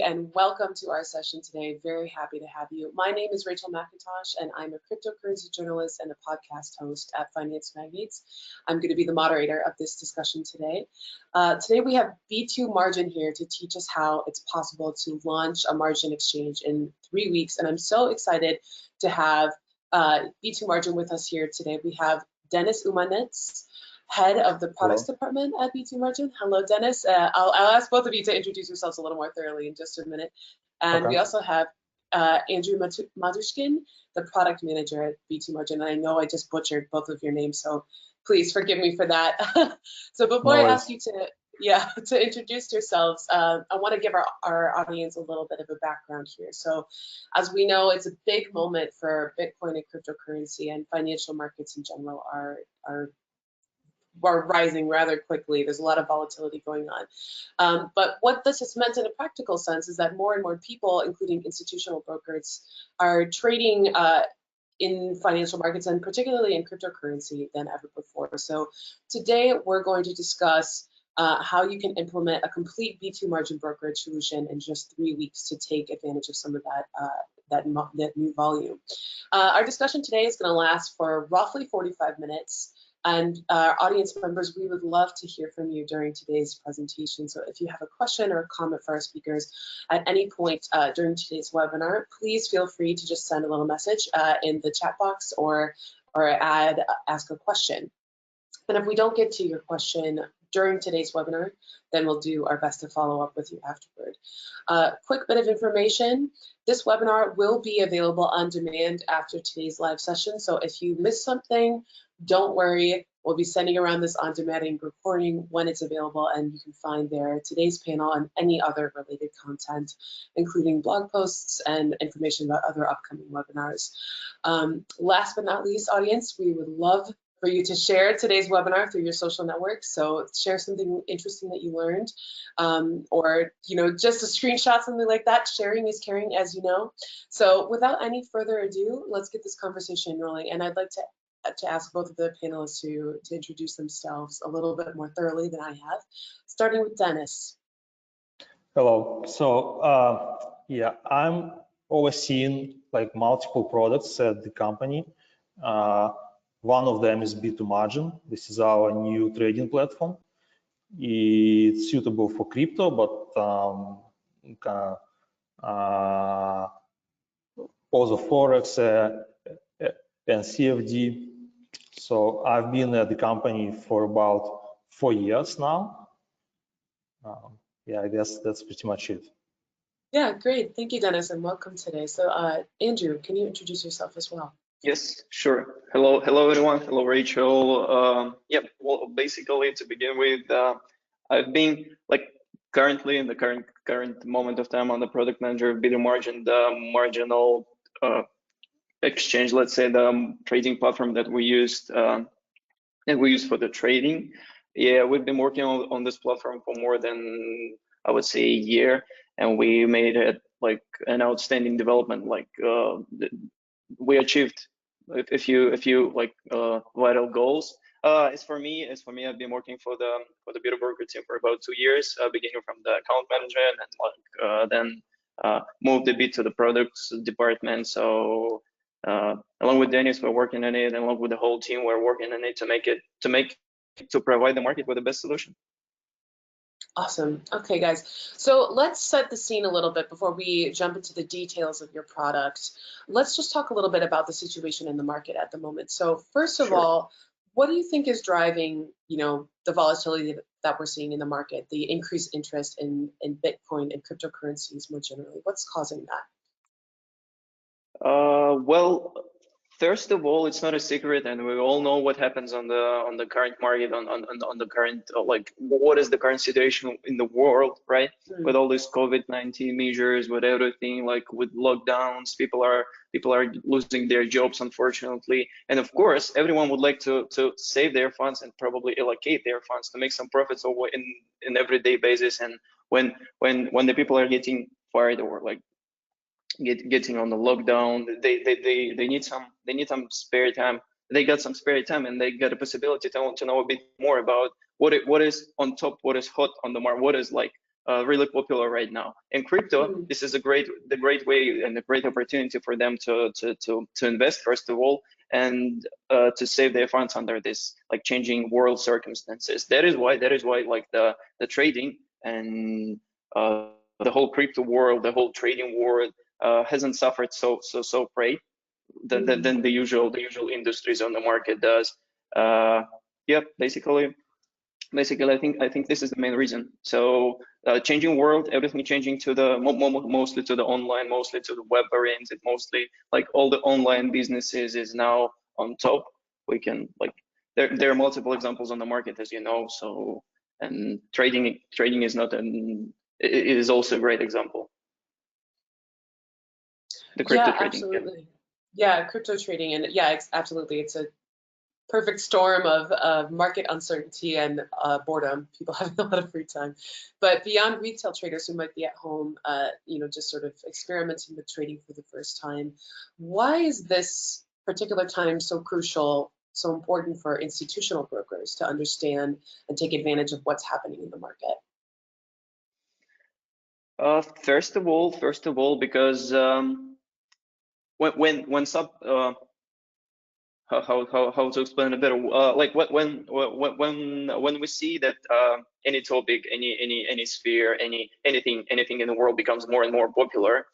And welcome to our session today. Very happy to have you. My name is Rachel McIntosh, and I'm a cryptocurrency journalist and a podcast host at Finance Magnates. I'm going to be the moderator of this discussion today. Today we have B2Margin here to teach us how it's possible to launch a margin exchange in 3 weeks. And I'm so excited to have B2Margin with us here today. We have Denis Umanets, head of the products department at B2Margin. Hello, Denis. I'll ask both of you to introduce yourselves a little more thoroughly in just a minute. And we also have Andrew Matushkin, the product manager at B2Margin. And I know I just butchered both of your names, so please forgive me for that. So before I ask you to introduce yourselves, I want to give our audience a little bit of a background here. So as we know, it's a big moment for Bitcoin and cryptocurrency, and financial markets in general are rising rather quickly. There's a lot of volatility going on. But what this has meant in a practical sense is that more and more people, including institutional brokers, are trading in financial markets and particularly in cryptocurrency than ever before. So today we're going to discuss how you can implement a complete B2Margin brokerage solution in just 3 weeks to take advantage of some of that new volume. Our discussion today is going to last for roughly 45 minutes. And audience members, we would love to hear from you during today's presentation. So if you have a question or a comment for our speakers at any point during today's webinar, please feel free to just send a little message in the chat box or ask a question. And if we don't get to your question during today's webinar, then we'll do our best to follow up with you afterward. Quick bit of information. This webinar will be available on demand after today's live session. So if you missed something, don't worry. We'll be sending around this on-demand recording when it's available, and you can find there today's panel and any other related content, including blog posts and information about other upcoming webinars. Last but not least, audience, we would love for you to share today's webinar through your social networks. So share something interesting that you learned, or just a screenshot, something like that. Sharing is caring, as you know. So without any further ado, let's get this conversation rolling. And I'd like to ask both of the panelists to introduce themselves a little bit more thoroughly than I have, starting with Denis. Hello. So I'm overseeing multiple products at the company. One of them is B2Margin. This is our new trading platform. It's suitable for crypto, but also Forex and CFD. So I've been at the company for about 4 years now. I guess that's pretty much it. Yeah, great. Thank you, Denis, and welcome today. So Andrew, can you introduce yourself as well? Yes, sure. Hello, everyone. Hello, Rachel. Well, basically, to begin with, I've been currently in the current moment of time on the product manager of B2Margin, the marginal exchange, let's say, the trading platform that we used for the trading. Yeah, we've been working on this platform for more than, I would say, a year, and we made it an outstanding development. We achieved a few vital goals. As for me, I've been working for the B2Broker team for about 2 years, beginning from the account manager, and then moved a bit to the products department. So along with Denis, we're working on it, and along with the whole team, we're working on it to provide the market with the best solution. Awesome. Okay, guys. So let's set the scene a little bit before we jump into the details of your product. Let's just talk a little bit about the situation in the market at the moment. So first of all, what do you think is driving, the volatility that we're seeing in the market, the increased interest in Bitcoin and cryptocurrencies more generally? What's causing that? Well, first of all, it's not a secret, and we all know what happens on the current market, on the current what is the current situation in the world, right? With all these COVID-19 measures, with everything, with lockdowns, people are losing their jobs, unfortunately, and of course, everyone would like to save their funds and probably allocate their funds to make some profits over in everyday basis. And when the people are getting fired or getting on the lockdown, they need some spare time. They got some spare time, and they got a possibility to know a bit more about what is on top, what is hot on the market, what is really popular right now. In crypto, this is the great way and a great opportunity for them to invest, first of all, and to save their funds under this like changing world circumstances. That is why like the trading and the whole crypto world, the whole trading world hasn't suffered so great than the usual industries on the market does. Yeah, basically I think this is the main reason. So changing world, everything changing to the mostly to the online, mostly to the web oriented, mostly like all the online businesses is now on top. We can like there are multiple examples on the market, as you know. So and trading is not an it is also a great example. The crypto trading. Absolutely. Yeah, crypto trading, and yeah, absolutely. It's a perfect storm of market uncertainty and boredom, people having a lot of free time. But beyond retail traders who might be at home, just sort of experimenting with trading for the first time, why is this particular time so crucial, so important for institutional brokers to understand and take advantage of what's happening in the market? First of all, because when how to explain it better? Like when we see that any topic, any sphere, anything in the world becomes more and more popular.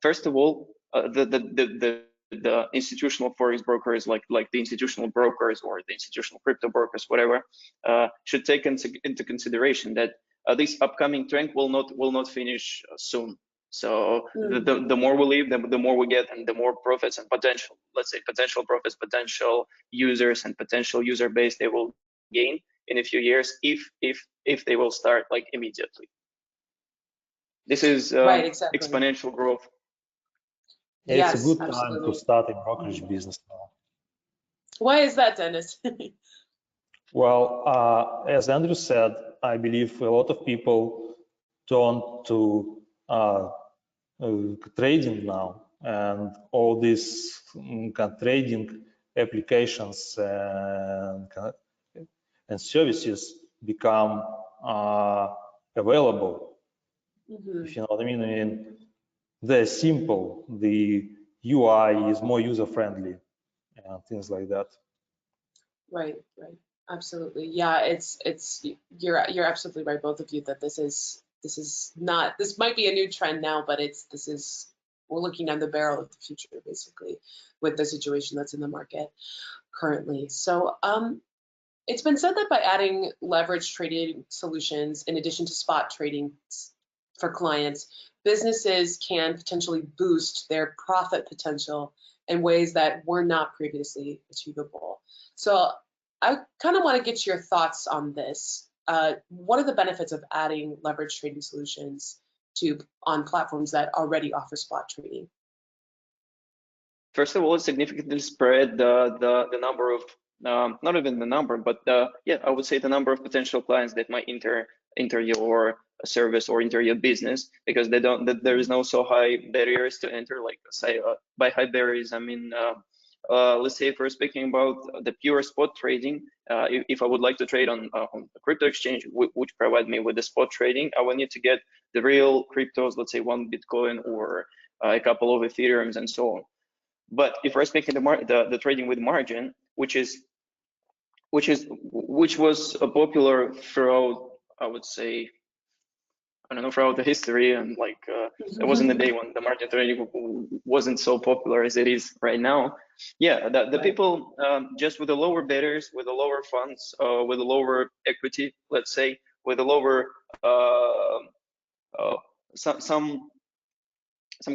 First of all, the institutional forex brokers, like the institutional brokers or the institutional crypto brokers, whatever, should take into consideration that this upcoming trend will not finish soon. So the more we leave, the more we get, and the more profits and potential, let's say potential profits, potential users, and potential user base they will gain in a few years if they will start like immediately. This is right, exactly. exponential growth. Yeah, yes, it's a good absolutely. time to start a brokerage business now. Why is that, Denis? Well, as Andrew said, I believe a lot of people turn to trading now, and all these trading applications and services become available. If you know what I mean. I mean, they're simple. The UI is more user-friendly and things like that. Right. Absolutely. Yeah, it's you're absolutely right, both of you, that this might be a new trend now, but we're looking down the barrel of the future, basically, with the situation that's in the market currently. So it's been said that by adding leverage trading solutions in addition to spot trading for clients, businesses can potentially boost their profit potential in ways that were not previously achievable. So I kind of want to get your thoughts on this. What are the benefits of adding leverage trading solutions on platforms that already offer spot trading? First of all, it significantly spread the number of not even the number, but yeah, I would say the number of potential clients that might enter your service or enter your business, because there is no so high barriers to enter. Like say by high barriers, I mean let's say if we're speaking about the pure spot trading, if I would like to trade on a crypto exchange which provide me with the spot trading, I will need to get the real cryptos, let's say 1 Bitcoin or a couple of Ethereums and so on. But if we're speaking the trading with margin, which was popular throughout, I would say, I don't know, throughout the history, and like it wasn't a day when the margin trading wasn't so popular as it is right now. Yeah, the people just with the lower bettors, with the lower funds, with the lower equity, let's say, with the lower some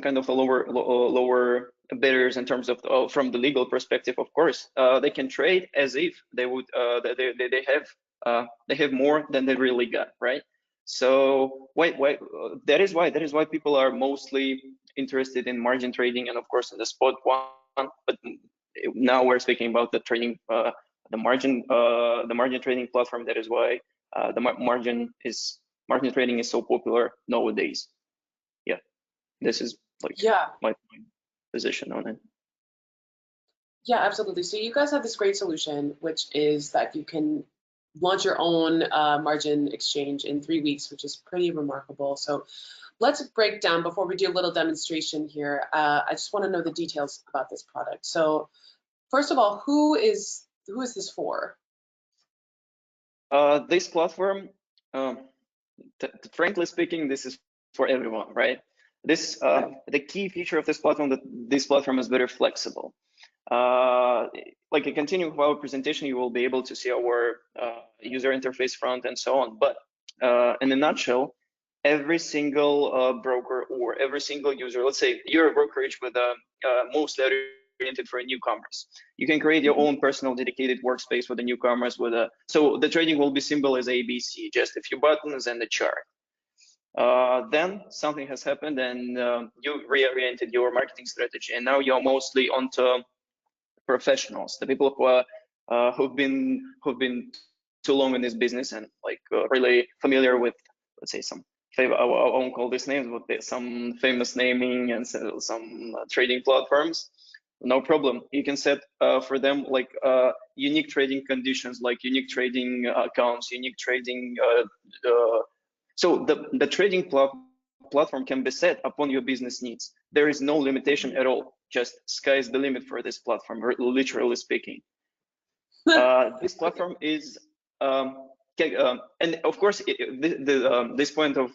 kind of a lower bettors in terms of from the legal perspective, of course, they can trade as if they would they have more than they really got, right? So that is why people are mostly interested in margin trading and of course in the spot one. But now we're speaking about the trading, the margin trading platform. That is why the margin trading is so popular nowadays. Yeah, this is like my position on it. Yeah, absolutely. So you guys have this great solution, which is that you can launch your own margin exchange in 3 weeks, which is pretty remarkable. So let's break down, before we do a little demonstration here, I just want to know the details about this product. So first of all, who is this for? This platform, frankly speaking, this is for everyone, right? This the key feature of this platform, that this platform is very flexible. Like a continuing of our presentation, you will be able to see our user interface front and so on. But in a nutshell, every single broker or every single user, let's say you're a brokerage with a mostly oriented for newcomers, you can create your own personal dedicated workspace for the newcomers with a, so the trading will be simple as ABC, just a few buttons and a chart. Then something has happened and you reoriented your marketing strategy, and now you're mostly onto professionals, the people who are who've been too long in this business and like really familiar with, let's say, some I won't call these names, but some famous naming and some trading platforms. No problem. You can set for them like unique trading conditions, like unique trading accounts, unique trading. So the trading platform can be set upon your business needs. There is no limitation at all. Just sky's the limit for this platform, literally speaking. This platform is, and of course, this point of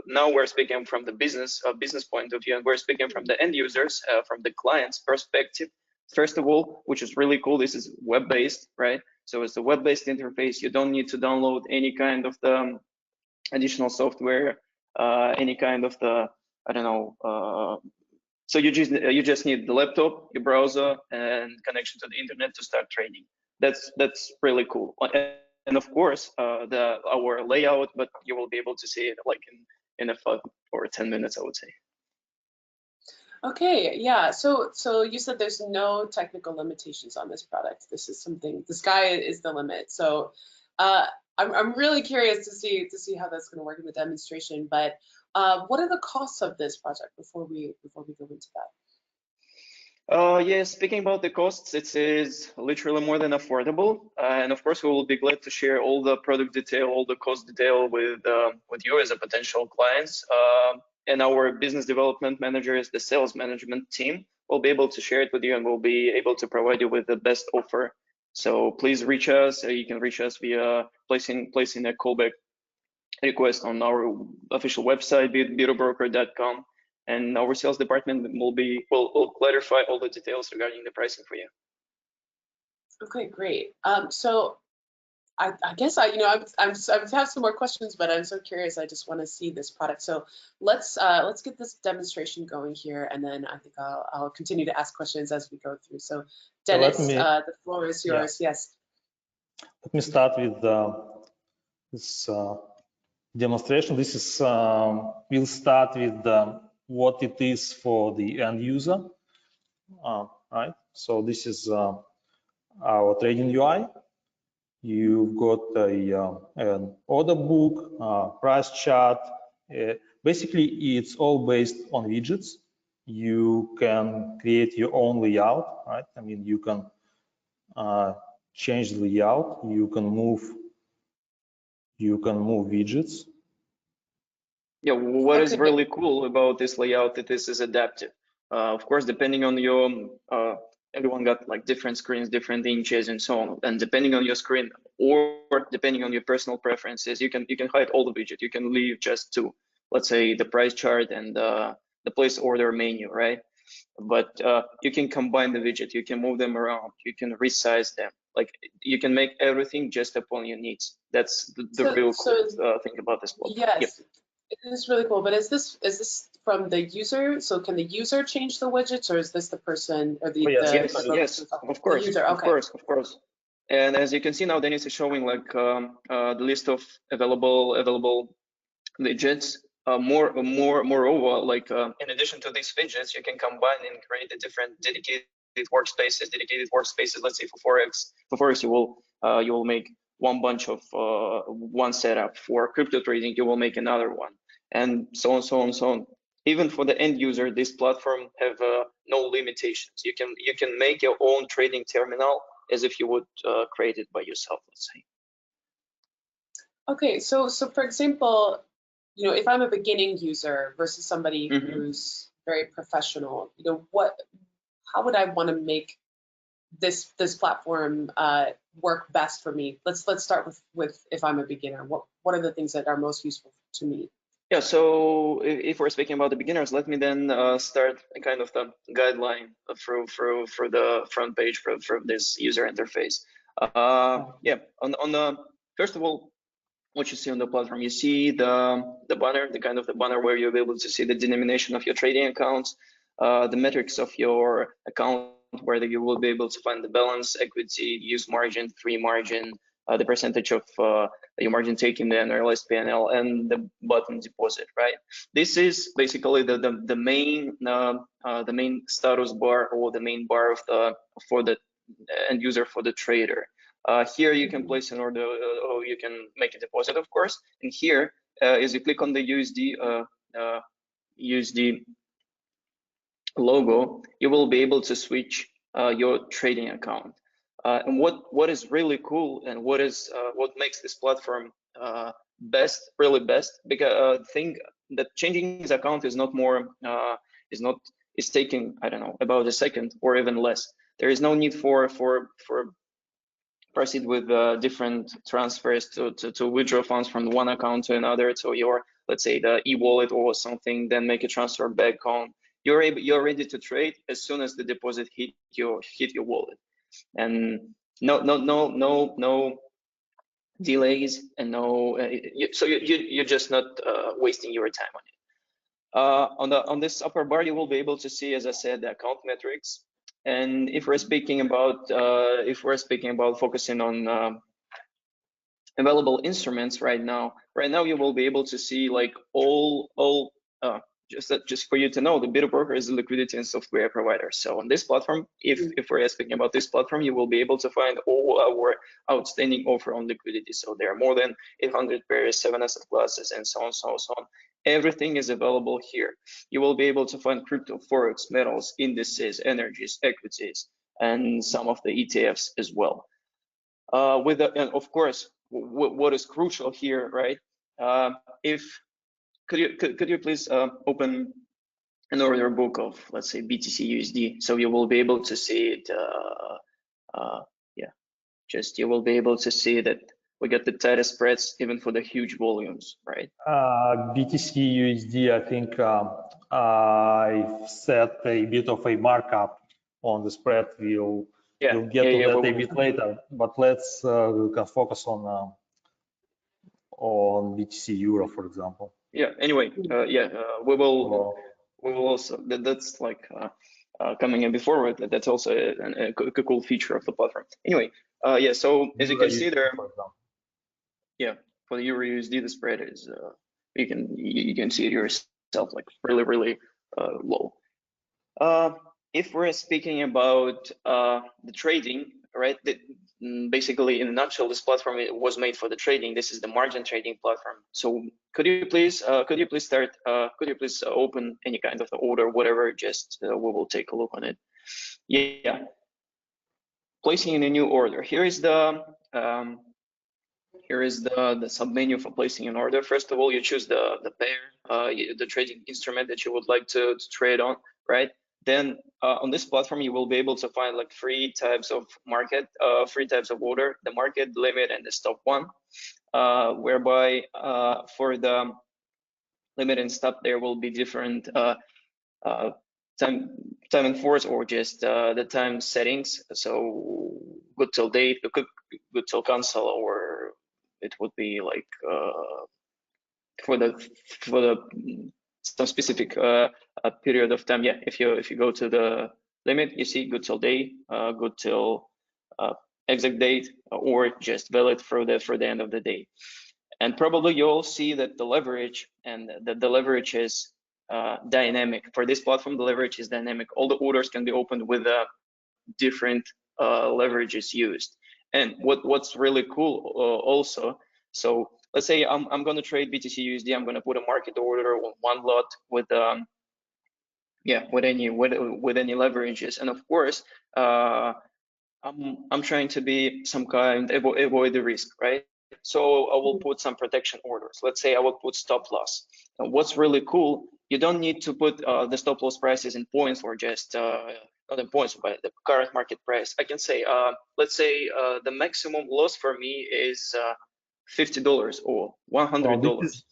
now we're speaking from the business point of view, and we're speaking from the end users, from the client's perspective. First of all, which is really cool, this is web-based, right? So it's a web-based interface. You don't need to download any kind of the additional software, any kind of the, I don't know. So you just need the laptop, your browser, and connection to the internet to start trading. That's really cool. And of course, our layout, but you will be able to see it like in a 5 or 10 minutes, I would say. Okay, yeah. So you said there's no technical limitations on this product. This is something, the sky is the limit. So I'm really curious to see how that's going to work in the demonstration. But what are the costs of this project before we go into that? Yeah, speaking about the costs, it is literally more than affordable, and of course we will be glad to share all the product detail, all the cost detail with you as a potential clients. And our business development managers, the sales management team, will be able to share it with you, and we'll be able to provide you with the best offer. So please reach us. You can reach us via placing a callback request on our official website, b2broker.com. And our sales department will clarify all the details regarding the pricing for you. Okay, great. So I guess I have some more questions, but I'm so curious. I just want to see this product. So let's get this demonstration going here, and then I think I'll continue to ask questions as we go through. So Denis, the floor is yours. Yeah. Yes. Let me start with this demonstration. This is we'll start with what it is for the end user, right? So this is our trading UI. You've got an order book, price chart. Basically, it's all based on widgets. You can create your own layout, right? I mean, you can change the layout. You can move widgets. Yeah, what is really cool about this layout that this is adaptive. Of course, depending on your everyone got like different screens, different inches, and so on. And depending on your screen or depending on your personal preferences, you can hide all the widgets. You can leave just two, let's say the price chart and the place order menu, right? But you can combine the widget. You can move them around. You can resize them. Like you can make everything just upon your needs. That's the real cool thing about this platform. Yes. Yep. It is really cool, but is this from the user? So can the user change the widgets, or is this the person or the yes, of course, the user? Okay. Of course. And as you can see now, Denis is showing like the list of available widgets. Moreover, like in addition to these widgets, you can combine and create a different dedicated workspaces. Let's say for forex, you will make one bunch of one setup. For crypto trading, you will make another one, and so on. Even for the end user, this platform have no limitations. You can make your own trading terminal as if you would create it by yourself, let's say. Okay, so for example, if I'm a beginning user versus somebody who's very professional, how would I want to make this platform work best for me? Let's start with if I'm a beginner. What are the things that are most useful to me? Yeah, so if we're speaking about the beginners, let me then start a kind of the guideline for the front page for this user interface. Yeah, on the first of all, what you see on the platform, you see the banner, the banner where you'll be able to see the denomination of your trading accounts, the metrics of your account, whether you will be able to find the balance, equity, use margin, free margin, the percentage of your margin taken, the annualized P&L, and the button deposit, right? This is basically the main status bar, or the main bar of for the end user, for the trader. Here you can place an order, or you can make a deposit, of course. And here, as you click on the USD logo, you will be able to switch your trading account. And what is really cool, and what makes this platform really best, because think that changing his account is not more is taking, I don't know, about a second or even less. There is no need for proceed with different transfers to withdraw funds from one account to another, to your, let's say, the e-wallet or something, then make a transfer back home. You're ready to trade as soon as the deposit hit your wallet, and no delays, and so you're just not wasting your time on it. On this upper bar, you will be able to see, as I said, the account metrics. And if we're speaking about focusing on available instruments right now, you will be able to see like all just for you to know, the B2Broker is a liquidity and software provider. So on this platform, if we're speaking about this platform, you will be able to find all our outstanding offer on liquidity. So there are more than 800 pairs, 7 asset classes, and so on, so on. Everything is available here. You will be able to find crypto, forex, metals, indices, energies, equities, and some of the ETFs as well. And of course, what is crucial here, right? Could you please open an order book of, let's say, BTC USD, so you will be able to see it. Yeah, just you will be able to see that we got the tightest spreads even for the huge volumes, right? BTC USD, I think I set a bit of a markup on the spread. We'll get to that a bit later, but let's focus on BTC Euro, for example. Yeah. Anyway, we will also, that's like coming in before. That's also a cool feature of the platform. Anyway, yeah. So as you can see there, for the Euro USD, the spread is you can see it yourself, like really low. If we're speaking about the trading, right? Basically, in a nutshell, this platform was made for the trading. This is the margin trading platform. So could you please start? Could you please open any kind of the order, whatever? Just we will take a look on it. Yeah, placing in a new order. Here is the submenu for placing an order. First of all, you choose the pair, the trading instrument that you would like to trade on, right? Then on this platform, you will be able to find like 3 types of market, 3 types of order: the market, limit, and the stop one. Whereby for the limit and stop, there will be different time enforce, or just the time settings. So good till date, good till cancel, or it would be like for the some specific period of time. Yeah, if you go to the limit, you see good till day, good till exit date, or just valid for the end of the day. And probably you'll see that the leverage is dynamic. For this platform, the leverage is dynamic. All the orders can be opened with different leverages used. And what's really cool also, so let's say I'm going to trade BTC USD. I'm going to put a market order on one lot with any leverages, and of course I'm trying to be some kind avoid the risk, right? So I will put some protection orders. Let's say I will put stop loss. And what's really cool, you don't need to put the stop loss prices in points or just not in points, but the current market price. I can say, let's say the maximum loss for me is $50 or $100.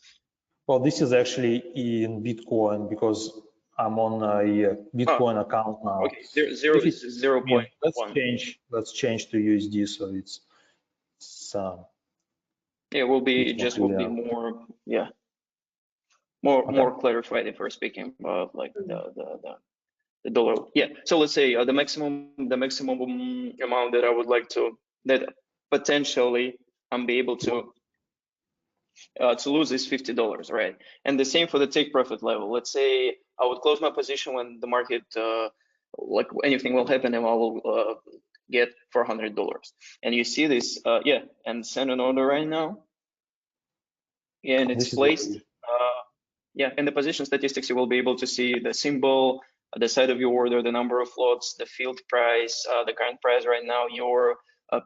Well, this is actually in Bitcoin because I'm on a Bitcoin account now. Okay, 0.1. Let's change to USD, so it's it will be more, yeah, more clarified if we're speaking about like the dollar. Yeah, so let's say the maximum amount that I would like that potentially I'm be able to lose is $50, right? And the same for the take profit level. Let's say I would close my position when the market like anything will happen and I will get $400. And you see this, yeah, and send an order right now. Yeah, and it's placed. Yeah, in the position statistics, you will be able to see the symbol, the side of your order, the number of lots, the field price, the current price right now, your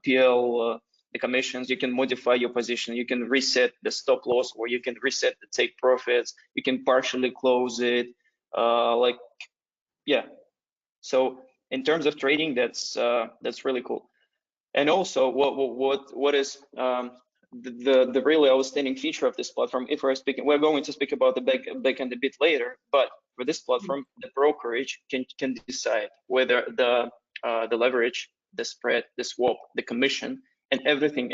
PL, the commissions. You can modify your position. You can reset the stop loss, or you can reset the take profits. You can partially close it. Like, yeah. So in terms of trading, that's really cool. And also, what is the really outstanding feature of this platform? If we're going to speak about the back end a bit later, but for this platform, the brokerage can decide whether the leverage, the spread, the swap, the commission, and everything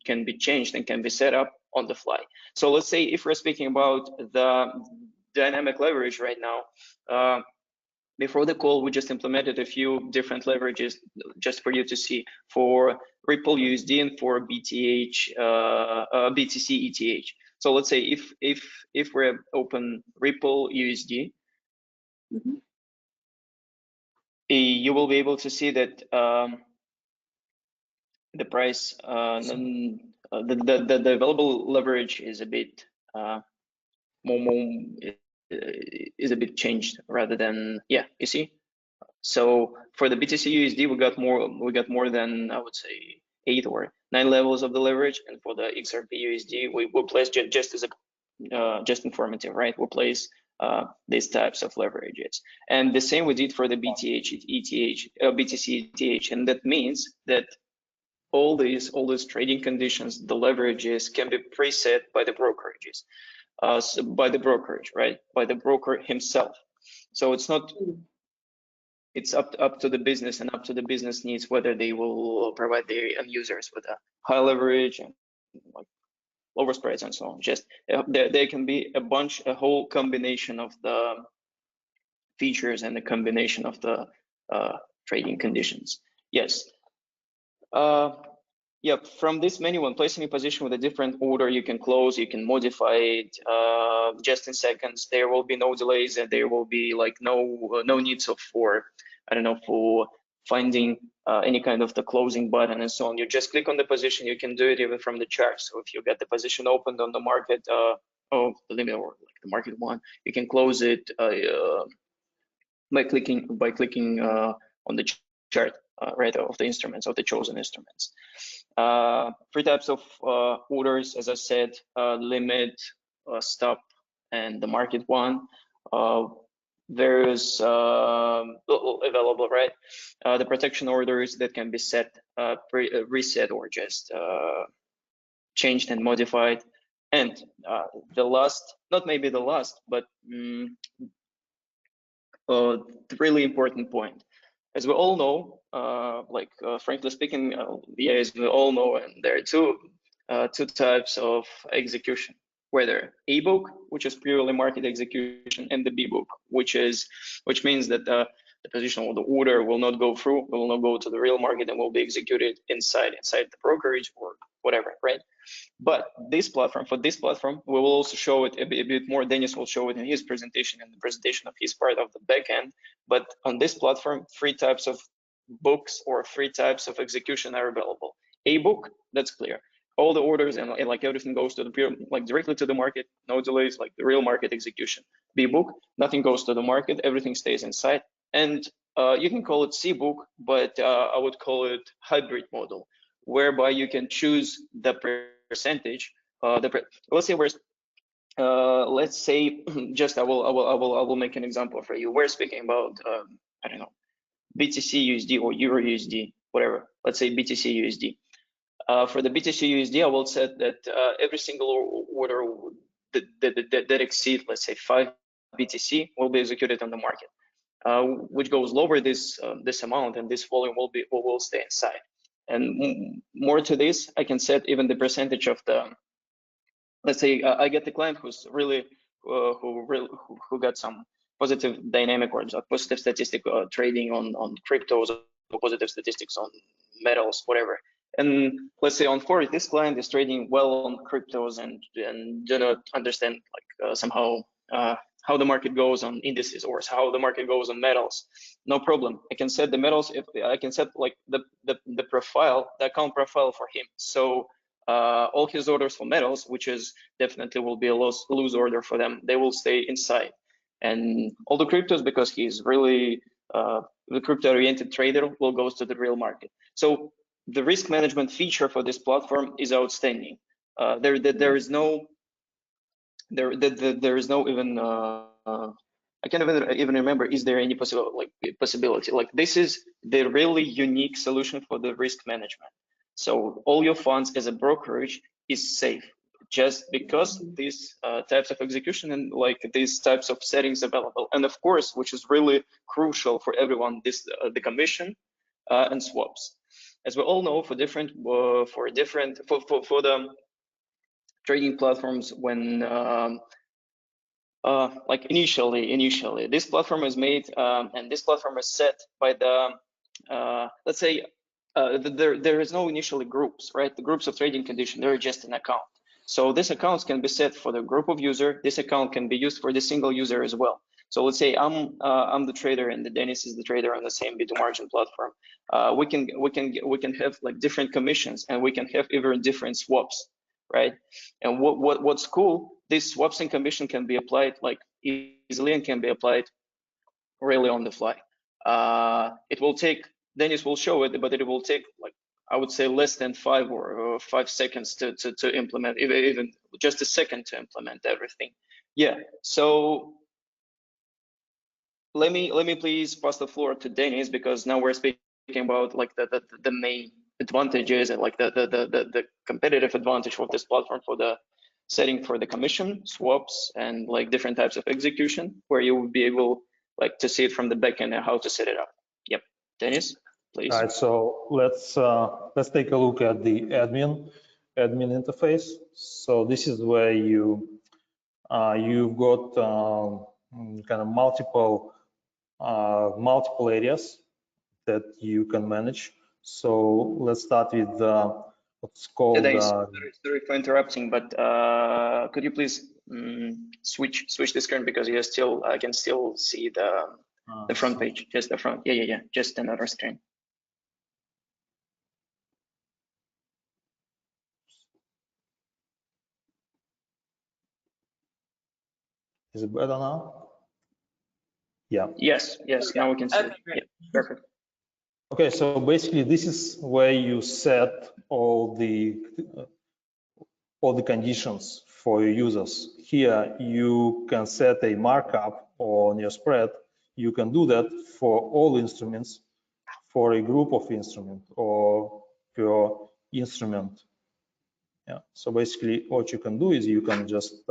can be changed and can be set up on the fly. So let's say if we're speaking about the dynamic leverage right now. Before the call, we just implemented a few different leverages just for you to see for Ripple USD and for BTC ETH. So let's say if we open Ripple USD, you will be able to see that the price, the available leverage is a bit is a bit changed rather than, yeah, you see. So for the BTC USD, we got more than, I would say, 8 or 9 levels of the leverage, and for the XRP USD, we will place just as a just informative, right? We'll place these types of leverages, and the same we did for the BTC ETH, and that means that all these trading conditions, the leverages can be preset by the brokerages, so by the brokerage, right? By the broker himself. So it's not. It's up to the business and up to the business needs whether they will provide their end users with a high leverage and like lower spreads and so on. Just there can be a whole combination of the features and the combination of the trading conditions. Yes. Yeah, from this menu, when placing a position with a different order, you can close, you can modify it just in seconds. There will be no delays, and there will be like no needs for finding any kind of the closing button and so on. You just click on the position. You can do it even from the chart. So if you get the position opened on the market, the limit or like the market one, you can close it by clicking on the chart right of the instruments, of the chosen instruments. 3 types of orders, as I said, limit, stop, and the market one. Various available, right? The protection orders that can be set, reset, or just changed and modified. And the last, not maybe the last, but the really important point. As we all know, frankly speaking, yeah, as we all know, and there are two types of execution, whether A book, which is purely market execution, and the B book, which means that the position or the order will not go through, will not go to the real market, and will be executed inside the brokerage or whatever, right? But for this platform, we will also show it a bit more. Denis will show it in his presentation and the presentation of his part of the backend. But on this platform, 3 types of books or 3 types of execution are available. A book, that's clear. All the orders and like everything goes to directly to the market, no delays, like the real market execution. B book, nothing goes to the market, everything stays inside. And you can call it C book, but I would call it hybrid model, whereby you can choose the percentage. Let's say let's say just I will make an example for you. We're speaking about I don't know, BTC USD or Euro USD, whatever. Let's say BTC USD. For the BTC USD, I will set that every single order that exceeds, let's say, 5 BTC will be executed on the market. Which goes lower this amount, and this volume will stay inside. And more to this, I can set even the percentage of the. Let's say I get the client who's really who got some positive dynamic or positive statistic trading on cryptos, or positive statistics on metals, whatever. And let's say on Forex, this client is trading well on cryptos and do not understand somehow how the market goes on indices or how the market goes on metals. No problem. I can set the metals. If I can set like the profile, the account profile for him. So all his orders for metals, which is definitely will be a lose order for them, they will stay inside. And all the cryptos, because he's really the crypto-oriented trader, will go to the real market. So the risk management feature for this platform is outstanding. There is no even I can't even remember, is there any possibility? Like this is the really unique solution for the risk management. So all your funds as a brokerage is safe, just because these types of execution and like these types of settings available. And of course, which is really crucial for everyone, this the commission and swaps. As we all know, for the trading platforms, when like initially this platform is made and this platform is set by the let's say there is no initially groups, right? The groups of trading condition, they're just an account. So this accounts can be set for the group of user. This account can be used for the single user as well. So let's say I'm the trader and the Denis is the trader on the same B2Margin platform. We can have like different commissions, and we can have even different swaps, right? And what's cool, these swaps and commission can be applied like easily and can be applied really on the fly. It will take, Denis will show it, but it will take like, I would say less than 5 seconds to implement, even just a second to implement everything. Yeah, so let me please pass the floor to Denis, because now we're speaking about like the main advantages and like the competitive advantage of this platform for the setting for the commission, swaps, and like different types of execution, where you will be able like to see it from the back end and how to set it up. Yep, Denis, please. All right, so let's take a look at the admin interface. So this is where you've got kind of multiple areas that you can manage. So let's start with what's called. Sorry for interrupting, but could you please switch the screen, because I can still see the front page, just the front. Yeah, just another screen. Is it better now? Yeah. Yes, now we can see it. Yeah, perfect. Okay, so basically this is where you set all the conditions for your users. Here you can set a markup on your spread. You can do that for all instruments, for a group of instruments, or per instrument. Yeah. So basically what you can do is you can just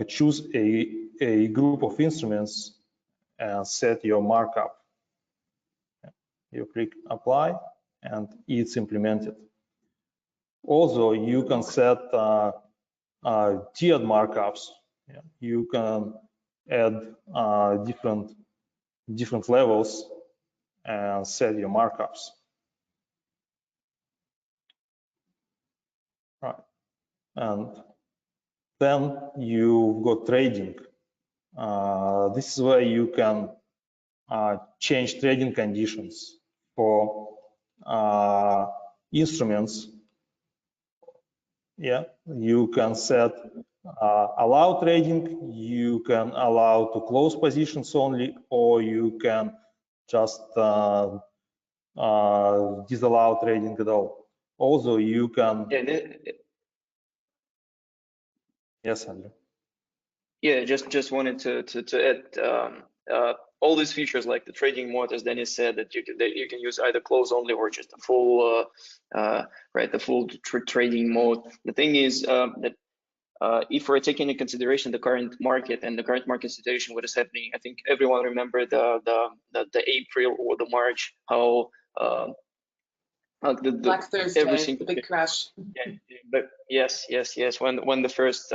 choose a group of instruments and set your markup. You click apply and it's implemented. Also, you can set tiered markups. Yeah. You can add different levels and set your markups. Right. And then you've got trading. This is where you can change trading conditions for instruments. Yeah, you can set allow trading, you can allow to close positions only, or you can just disallow trading at all. Also, you can. Yes, Andrew. Yeah, just wanted to add all these features like the trading mode, as Dennis said, that you can use either close only or just the full the full trading mode. The thing is that if we're taking into consideration the current market and the current market situation, what is happening, I think everyone remember the April or the March, how Black Thursday, the big crash. Yeah, but yes. When the first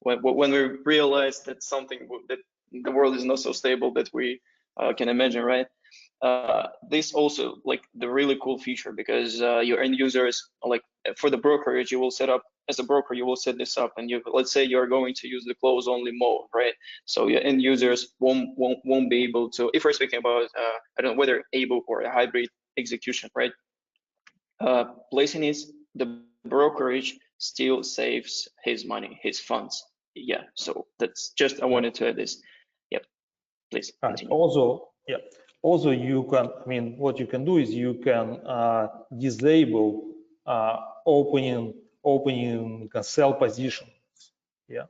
when we realized that that the world is not so stable that we can imagine, right? This also like the really cool feature, because your end users, like for the brokerage, you will set up as a broker, you will set this up, and let's say you're going to use the close only mode, right? So your end users won't be able to, if we're speaking about I don't know whether ebook or a hybrid execution, right? Placing is the brokerage still saves his money, his funds. Yeah, so that's just I wanted to add this. Yep, please continue. Also, you can, I mean, what you can do is you can disable opening sell positions, yeah,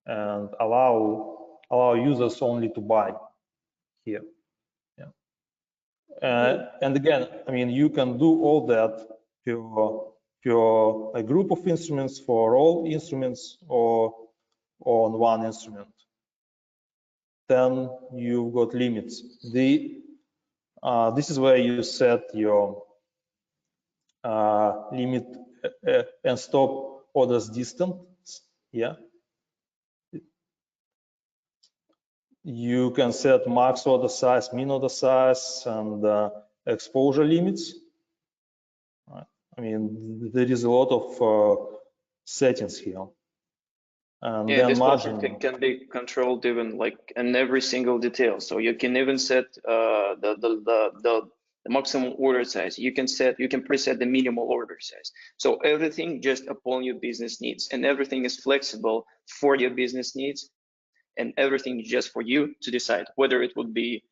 and allow users only to buy here. And again, I mean, you can do all that for a group of instruments, for all instruments, or on one instrument. Then you've got limits. This is where you set your limit and stop orders distance. Yeah. You can set max order size, min order size, and exposure limits. I mean, there is a lot of settings here. And yeah, then this margin can be controlled even like in every single detail. So you can even set the maximum order size. You can preset the minimal order size. So everything just upon your business needs, and everything is flexible for your business needs, and everything is just for you to decide whether it would be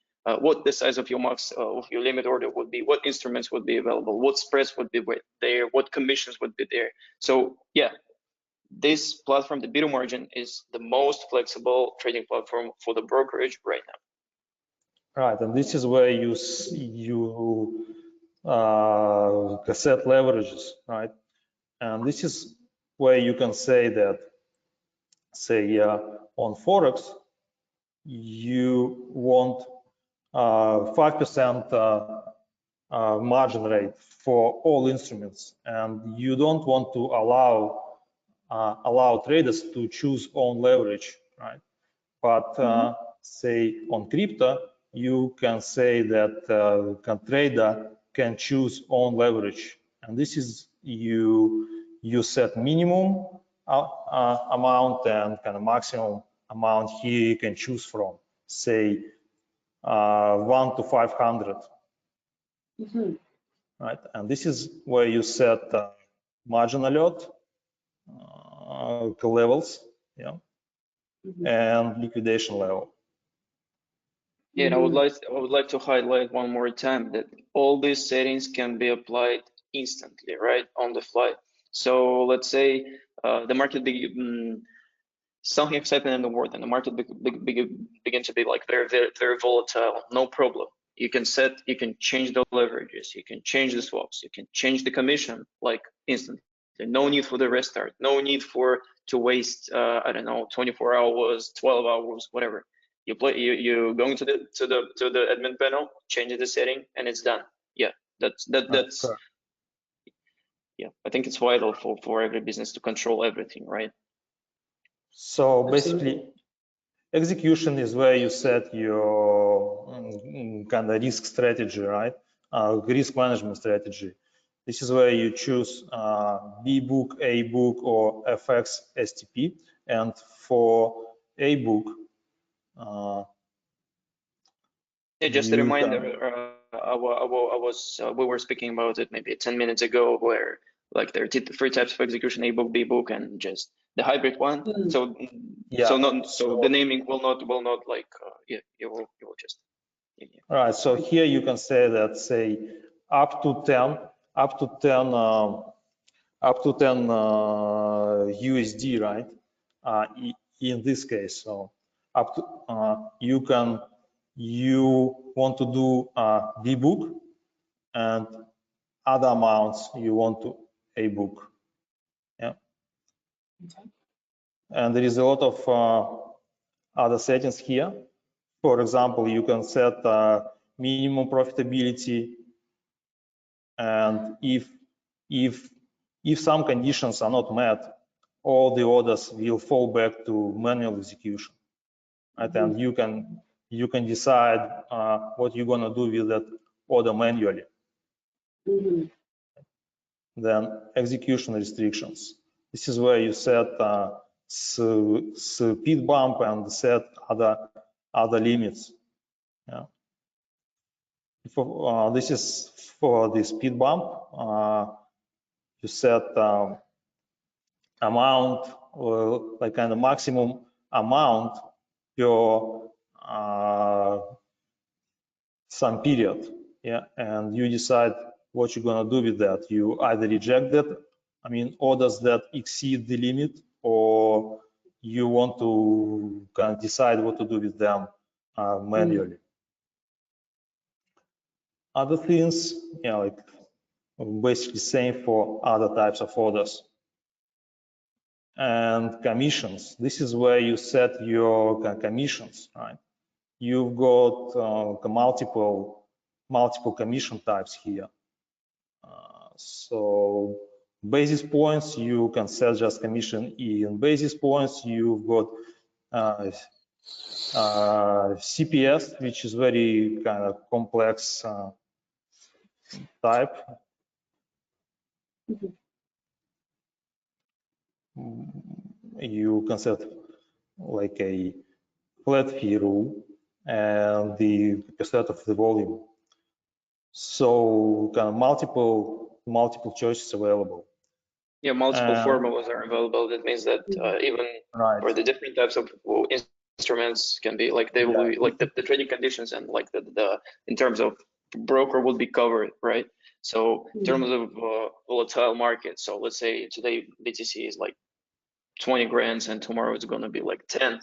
what the size of your max of your limit order would be, what instruments would be available, what spreads would be there, what commissions would be there. So yeah, this platform, the B2Margin, is the most flexible trading platform for the brokerage right now. Right, and this is where you set leverages, right? And this is where you can say that, say, on Forex, you want 5% margin rate for all instruments, and you don't want to allow traders to choose own leverage, right? But say on crypto, you can say that trader can choose own leverage, and this is you set minimum amount and kind of maximum amount here you can choose from, say 1 to 500. Right, and this is where you set margin alert levels, yeah, and liquidation level. Yeah, and I would like to highlight one more time that all these settings can be applied instantly, right, on the fly. So let's say the market something has happened in the world, and the market begin to be like very volatile. No problem. You can change the leverages, you can change the swaps, you can change the commission like instantly. No need for the restart. No need to waste I don't know 24 hours, 12 hours, whatever. You go into the admin panel, change the setting, and it's done. Yeah, that's yeah. I think it's vital for every business to control everything, right? So basically, execution is where you set your kind of risk strategy, right? Risk management strategy. This is where you choose B book, A book, or FX STP. And for A book, yeah, just a reminder. We were speaking about it maybe 10 minutes ago, where like there are three types of execution: A book, B book, and just the hybrid one. So yeah, so the naming will not like yeah, you will just. Yeah. All right. So here you can say that, say, up to 10 USD, right? In this case, so up to you want to do B-book, and other amounts you want to A-book. Yeah. Okay. And there is a lot of other settings here. For example, you can set minimum profitability, and if some conditions are not met, all the orders will fall back to manual execution. Right? And you can decide what you're gonna do with that order manually. Then execution restrictions. This is where you set speed bump and set other limits. Yeah. This is for the speed bump. You set amount, or like kind of maximum amount per some period. Yeah, and you decide what you're gonna do with that. You either reject that, orders that exceed the limit, or you want to kind of decide what to do with them manually. Other things, like basically same for other types of orders. And commissions. This is where you set your commissions, right? You've got multiple commission types here. So basis points, you can set just commission in basis points. You've got CPS, which is very kind of complex type. You can set like a flat fee rule and the percent of the volume. So kind of multiple choices available. Yeah, multiple formulas are available. That means that even for the different types of instruments can be like they will be like the trading conditions, and like the in terms of broker would be covered, right? So in terms of volatile market, so let's say today BTC is like 20 grand and tomorrow it's going to be like 10.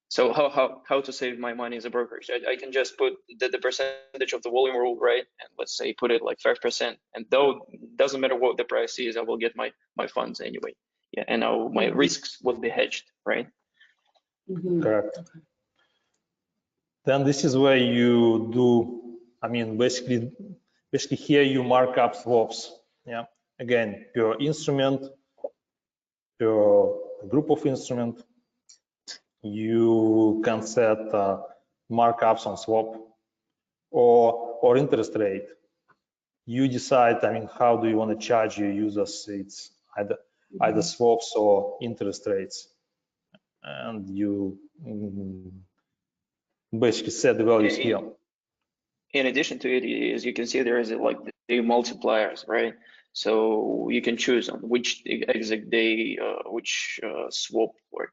So how to save my money as a brokerage? I can just put the percentage of the volume rule, right? And let's say put it like 5%. And though it doesn't matter what the price is, I will get my funds anyway. Yeah, and my risks will be hedged, right? Correct. Then this is where you do, basically here you mark up swaps. Yeah, again, per instrument, per group of instrument, you can set markups on swap or interest rate. You decide, how do you want to charge your users? It's either swaps or interest rates, and you basically set the values here. In addition to it, as you can see, there is like the multipliers, right? So you can choose on which exact day, which swap or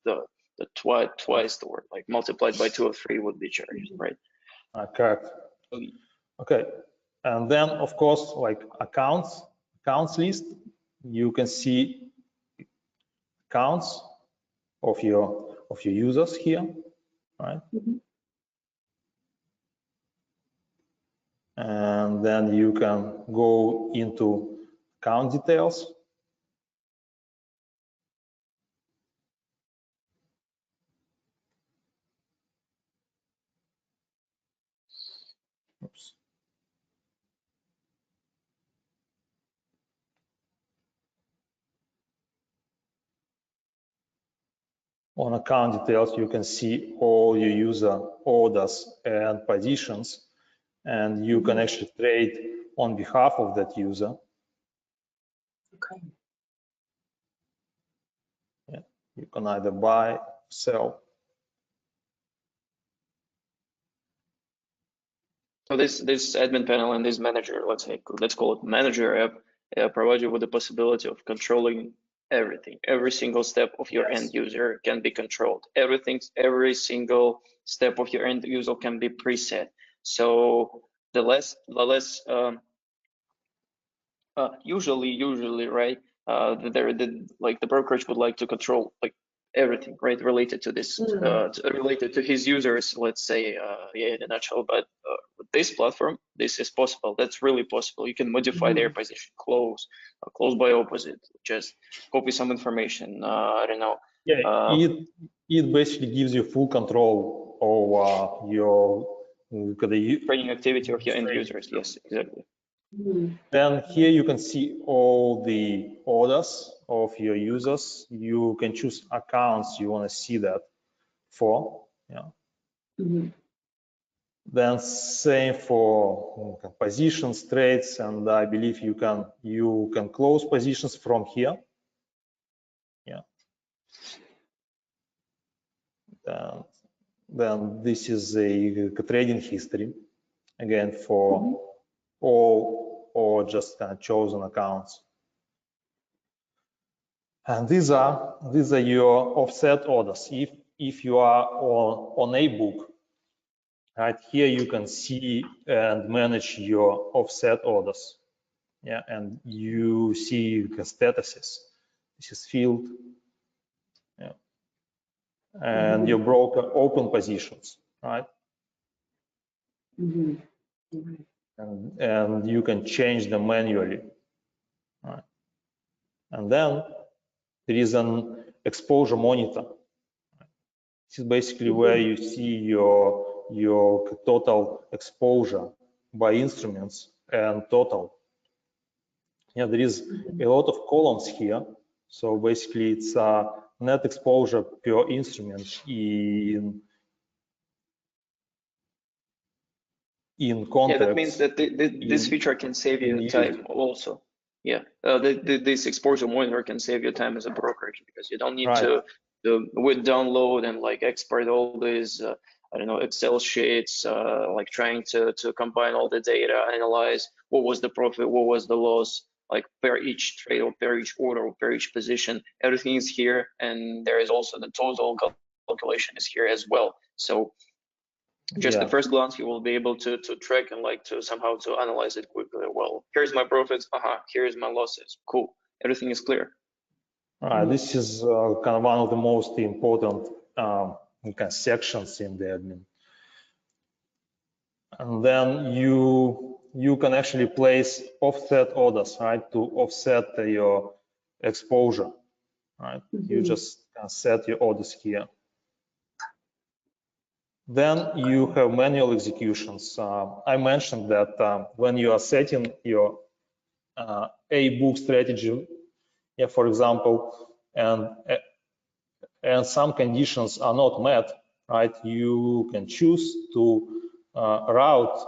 the twice or like multiplied by 2 or 3 would be charged, right? Correct. Okay, and then of course, like accounts list, you can see accounts of your users here, right? And then you can go into account details. Oops. On account details, you can see all your user orders and positions, and you can actually trade on behalf of that user. Okay. Yeah. You can either buy, sell. So this admin panel and this manager, let's call it manager app, provide you with the possibility of controlling everything. Every single step of your end user can be controlled. Every single step of your end user can be preset. So the less usually, right, the brokerage would like to control like everything, right, related to this, related to his users, let's say, yeah, in a nutshell. But with this platform, this is possible. That's really possible. You can modify their position, close by opposite, just copy some information. I don't know. Yeah, it basically gives you full control over your trading activity of your end users. Yes, exactly. Then here you can see all the orders of your users. You can choose accounts you want to see that for. Yeah. Then same for positions, trades, and I believe you can close positions from here. Yeah. Then this is a trading history again for all or just kind of chosen accounts. And these are your offset orders. If you are on a book, right here you can see and manage your offset orders. Yeah, and you see the statuses. This is field. Yeah. And your broker open positions, right? And you can change them manually. Right? And then there is an exposure monitor. This is basically where you see your total exposure by instruments and total. Yeah, there is a lot of columns here. So basically it's net exposure per instrument in contracts. Yeah, that means that this feature can save you time also. Yeah, this exposure monitor can save you time as a brokerage, because you don't need to download and like export all these I don't know, Excel sheets, like trying to combine all the data, analyze what was the profit, what was the loss, like per each trade or per each order or per each position. Everything is here, and there is also the total calculation is here as well. So just the first glance, you will be able to track and like to somehow to analyze it quickly. Well, here's my profits. Here's my losses. Cool. Everything is clear. This is kind of one of the most important kind of sections in the admin. And then you can actually place offset orders, right, to offset your exposure, right? You just set your orders here. Then you have manual executions. I mentioned that when you are setting your a book strategy, yeah, for example, and some conditions are not met, right? You can choose to route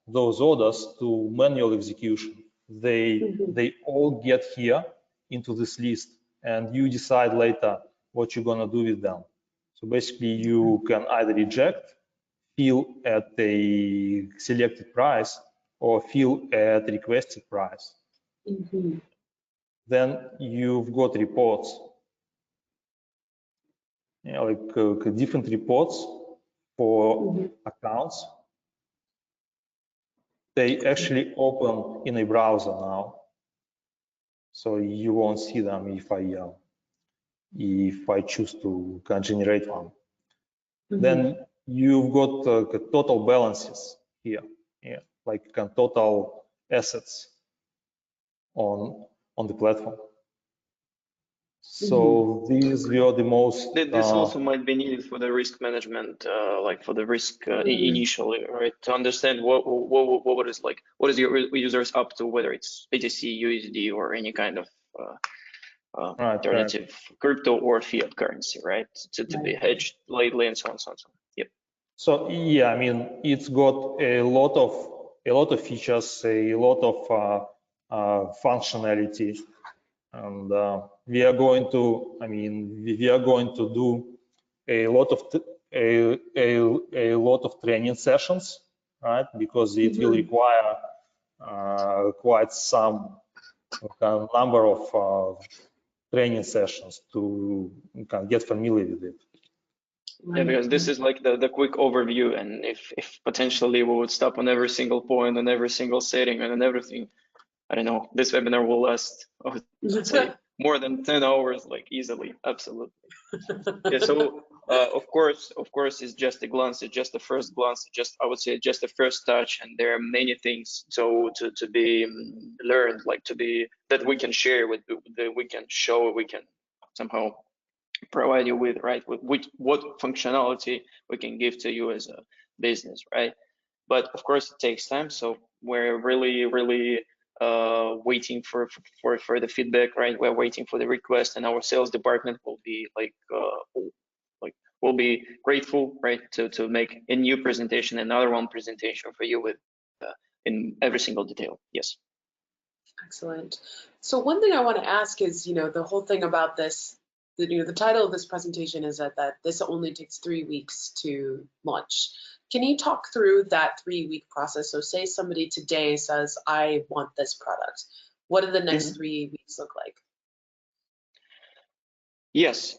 those orders to manual execution. They all get here into this list, and you decide later what you're gonna do with them. So basically, you can either reject, fill at a selected price, or fill at requested price. Then you've got reports, you know, like different reports for accounts. They actually open in a browser now, so you won't see them if I choose to generate one. Then you've got total balances here, yeah, like total assets on the platform. So these were the most. This also might be needed for the risk management, like for the risk initially, right? To understand what is like, what is your users up to, whether it's BTC, USD, or any kind of alternative crypto or fiat currency, right? To be hedged lately and so on, so on, so on. Yep. So yeah, I mean, it's got a lot of features, a lot of functionality. And we are going to, I mean, we are going to do a lot of training sessions, right? Because it will require quite some number of training sessions to kind of get familiar with it. Yeah, because this is like the quick overview, and if potentially we would stop on every single point, on every single setting, and on everything, I don't know, this webinar will last, I would say, more than 10 hours, like easily, absolutely. Yeah, so of course, it's just a glance, it's just the first glance, just I would say just the first touch, and there are many things so to be learned, like that we can share with, that we can show, we can somehow provide you with, right, with what functionality we can give to you as a business, right? But of course it takes time, so we're really waiting for the feedback, right? We're waiting for the request, and our sales department will be will be grateful, right, to make a new presentation, another one presentation for you with in every single detail. Yes. Excellent. So one thing I want to ask is, the whole thing about this, the title of this presentation is that this only takes 3 weeks to launch. Can you talk through that 3-week process? So say somebody today says, I want this product. What do the next 3 weeks look like? Yes,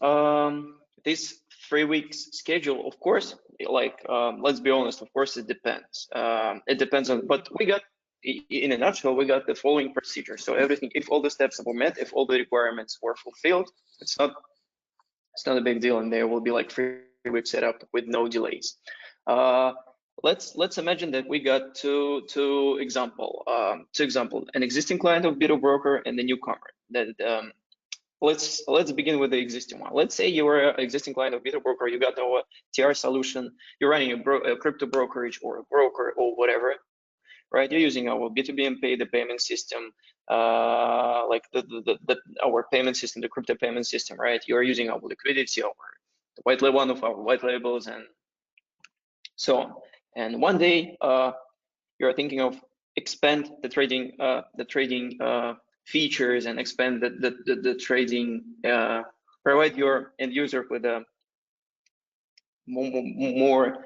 this 3 weeks schedule, of course, let's be honest, of course it depends. It depends on, but we got, in a nutshell, we got the following procedure. So everything, if all the steps were met, if all the requirements were fulfilled, it's not a big deal, and there will be like 3-week setup with no delays. Let's imagine that we got two example, an existing client of B2Broker and a newcomer. That let's begin with the existing one. Let's say you are an existing client of B2Broker, you got our TR solution, you're running a crypto brokerage or a broker or whatever, right? You're using our B2B and Pay, the payment system, like our payment system, the crypto payment system, right? You're using our liquidity, one of our white labels, and so on. And one day you're thinking of expand the trading features and expand the trading, provide your end user with a more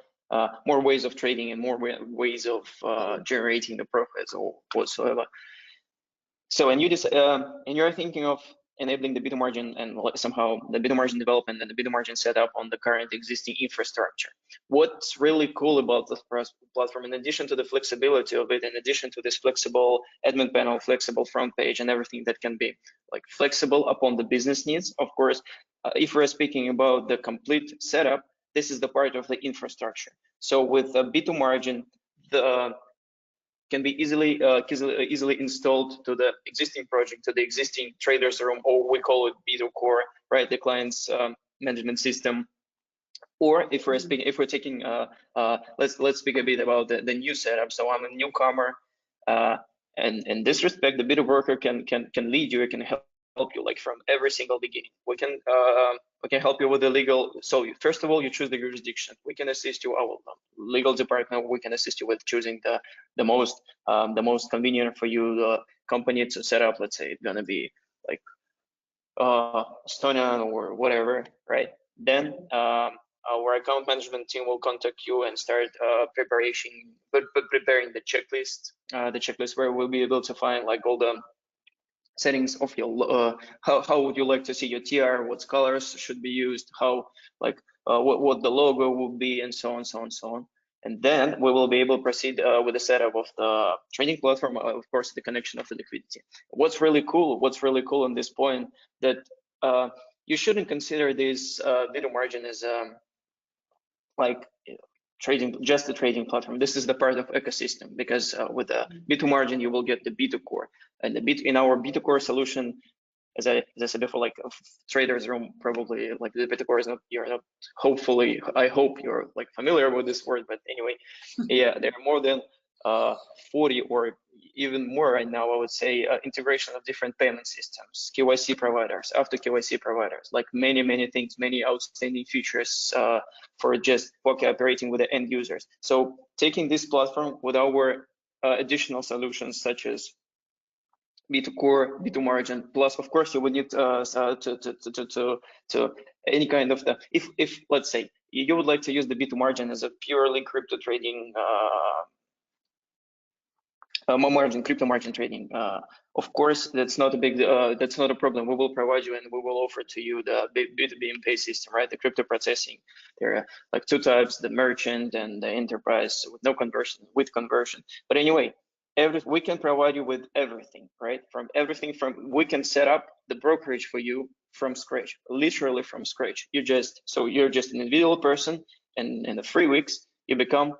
ways of trading and more ways of generating the profits or whatsoever. So, and you're thinking of enabling the B2Margin and somehow the B2Margin development and the B2Margin setup on the current existing infrastructure. What's really cool about this platform, in addition to the flexibility of it, in addition to this flexible admin panel, flexible front page, and everything that can be like flexible upon the business needs, of course, if we're speaking about the complete setup, this is the part of the infrastructure. So with B2Margin, the can be easily installed to the existing project, to the existing traders room, or we call it B2 Core, right? The client's management system. Or if we're speaking, taking, let's speak a bit about the new setup. So I'm a newcomer, and in this respect, the B2Broker can lead you, it can help you like from every single beginning. We can help you with the legal. So first of all, you choose the jurisdiction. We can assist you, our legal department. We can assist you with choosing the most convenient for you company to set up. Let's say it's gonna be like Estonia or whatever, right? Then our account management team will contact you and start preparing the checklist where we'll be able to find like all the settings of your how would you like to see your TR, what colors should be used, how like what the logo will be, and so on. And then we will be able to proceed with the setup of the trading platform, of course, the connection of the liquidity. What's really cool on this point, that you shouldn't consider this B2Margin as like just the trading platform. This is the part of ecosystem, because with the B2Margin you will get the B2 Core, and in our B2 Core solution, as I said before, like traders room, probably like the B2 Core is not, you're not, hopefully, I hope you're like familiar with this word, but anyway, yeah, there are more than 40 or even more right now, I would say, integration of different payment systems, KYC providers, after KYC providers, like many things, many outstanding features for cooperating with the end users. So taking this platform with our additional solutions such as B2 Core, B2Margin, plus of course you would need to any kind of the, if let's say you would like to use the B2Margin as a purely crypto trading margin, crypto margin trading. Of course, that's not a problem. We will provide you and we will offer to you the B2B and pay system, right? The crypto processing. There are like two types: the merchant and the enterprise with no conversion, with conversion. But anyway, we can provide you with everything, right? We can set up the brokerage for you from scratch, literally from scratch. You're just an individual person, and in the 3 weeks you become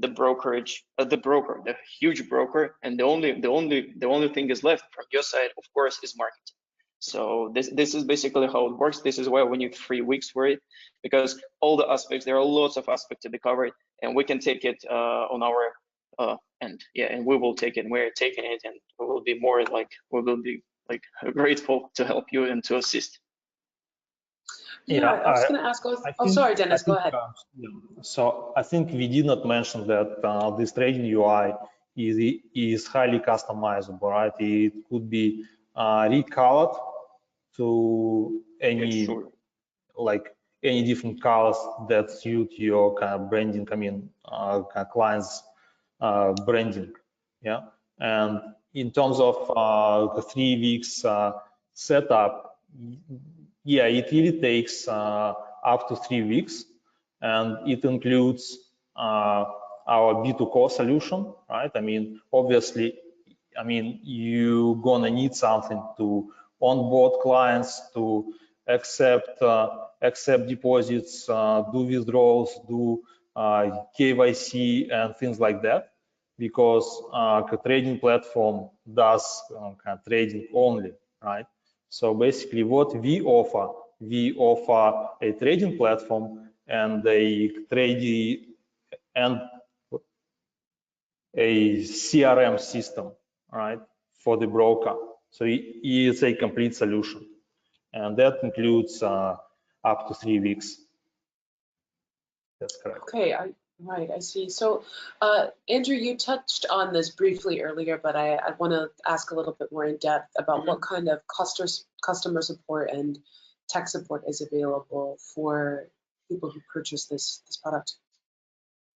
the brokerage, the huge broker, and the only thing is left from your side, of course, is marketing. So this is basically how it works. This is why we need 3 weeks for it, because all the aspects, there are lots of aspects to be covered, and we can take it on our end. Yeah, and we will take it. We're taking it, and we will be grateful to help you and to assist. Yeah, I was going to ask. Sorry, Denis, go ahead. So I think we did not mention that this trading UI is highly customizable, right? It could be recolored to any any different colors that suit your kind of branding. I mean, kind of clients' branding. Yeah, and in terms of the 3 weeks setup, yeah, it really takes up to 3 weeks, and it includes our B2 Core solution, right? I mean, obviously, you're gonna need something to onboard clients, to accept deposits, do withdrawals, do KYC and things like that, because the trading platform does kind of trading only, right? So basically what we offer a trading platform and a CRM system, right, for the broker. So it's a complete solution, and that includes up to 3 weeks. That's correct. Okay, right, I see. So, Andrew, you touched on this briefly earlier, but I want to ask a little bit more in depth about what kind of customer support and tech support is available for people who purchase this product.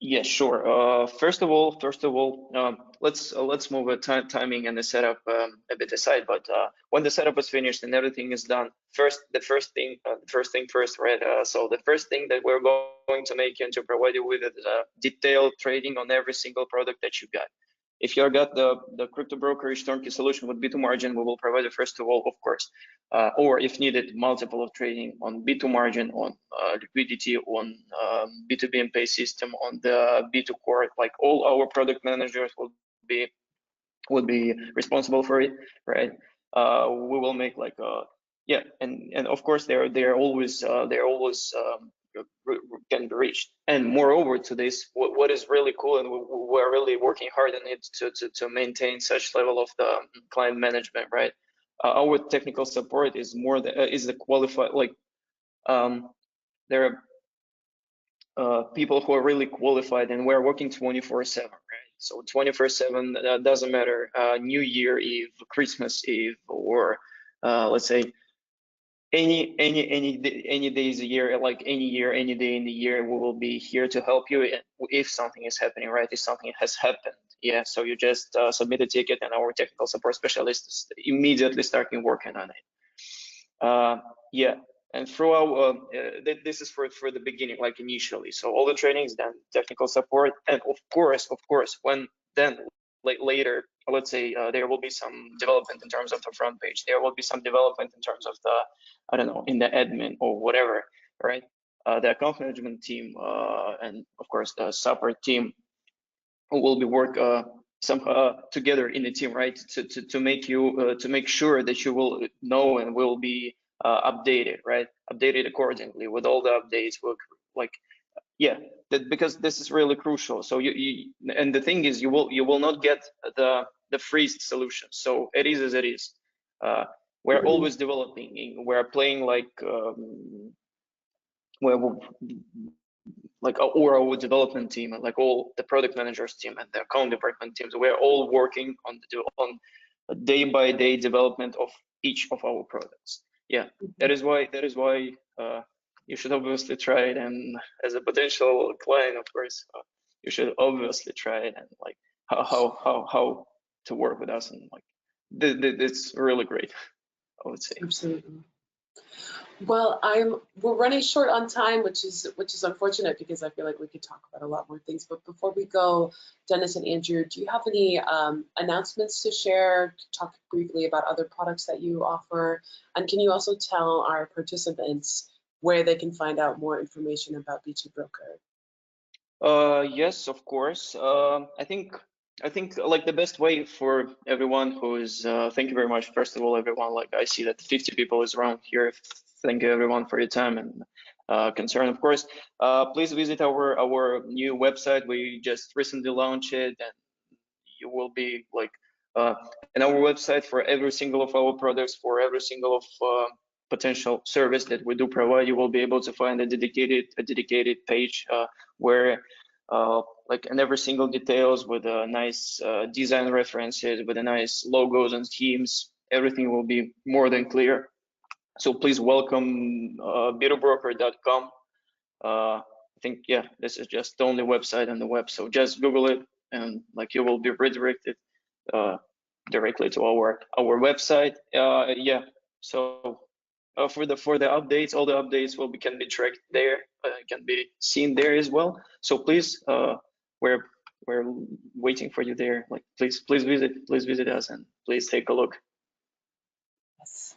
Yeah, sure. First of all, let's move the timing and the setup a bit aside. But when the setup is finished and everything is done, the first thing first, right? So the first thing that we're going to make and to provide you with is detailed trading on every single product that you got. If you got the crypto brokerage turnkey solution with B2Margin, we will provide it first of all, of course. Or if needed, multiple of trading on B2Margin, on liquidity, on B2B and pay system, on the B2 Core. Like all our product managers would be responsible for it, right? We will make like yeah, and of course they're always can be reached. And moreover to this, what is really cool, and we're really working hard on it to maintain such level of the client management, right? Our technical support is is the qualified, like there are people who are really qualified, and we're working 24/7, right? So 24/7, doesn't matter New Year Eve, Christmas Eve, or let's say any days a year, like any year, any day in the year, we will be here to help you if something is happening, right? If something has happened, yeah. So you just submit a ticket, and our technical support specialists immediately starting working on it. Yeah, and throughout this is for the beginning, like initially. So all the trainings, then technical support, and of course, when then later, let's say there will be some development in terms of the front page. There will be some development in terms of the, I don't know, in the admin or whatever, right? The account management team and of course the support team who will be work somehow together in the team, right? To make sure that you will know and will be updated, right? Updated accordingly with all the updates. Like yeah, because this is really crucial. So you and the thing is, you will not get the freeze solution. So it is as it is. We're always developing. We're playing like our development team, and like all the product managers team and the account department teams. We're all working on a day-by-day development of each of our products. Yeah, that is why you should obviously try it, and as a potential client, of course, you should obviously try it, and like how to work with us, and like it's really great, I would say. Absolutely. Well, we're running short on time, which is unfortunate because I feel like we could talk about a lot more things. But before we go, Dennis and Andrew, do you have any announcements to share? Talk briefly about other products that you offer, and can you also tell our participants where they can find out more information about B2 Broker? Yes, of course. I think like the best way for everyone who is thank you very much. First of all, everyone, like I see that 50 people is around here. Thank you everyone for your time and concern. Of course, please visit our new website. We just recently launched it, and you will be like in our website for every single of our products, for every single of potential service that we do provide. You will be able to find a dedicated page where like in every single details with a nice design references, with a nice logos and themes. Everything will be more than clear. So please welcome B2Broker.com. I think, yeah, this is just the only website on the web. So just Google it, and like you will be redirected directly to our website. Yeah. So for the updates, all the updates can be tracked there, can be seen there as well. So please, we're waiting for you there. Like please visit us, and please take a look. Yes,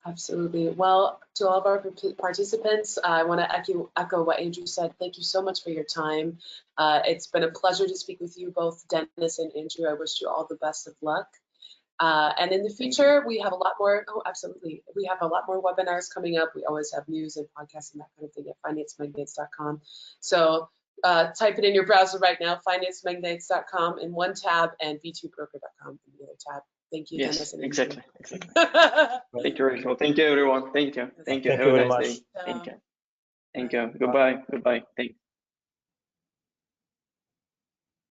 absolutely. Well, to all of our participants, I want to echo what Andrew said. Thank you so much for your time. It's been a pleasure to speak with you both, Dennis and Andrew. I wish you all the best of luck. And in the future, we have a lot more. Oh, absolutely. We have a lot more webinars coming up. We always have news and podcasts and that kind of thing at financemagnates.com. So type it in your browser right now, financemagnates.com in one tab and b2broker.com in the other tab. Thank you, Yes, Dennis. And exactly. Thank you, Rachel. Thank you, everyone. Thank you. Thank Have you a very nice much. day. Thank you. Goodbye. Thank you.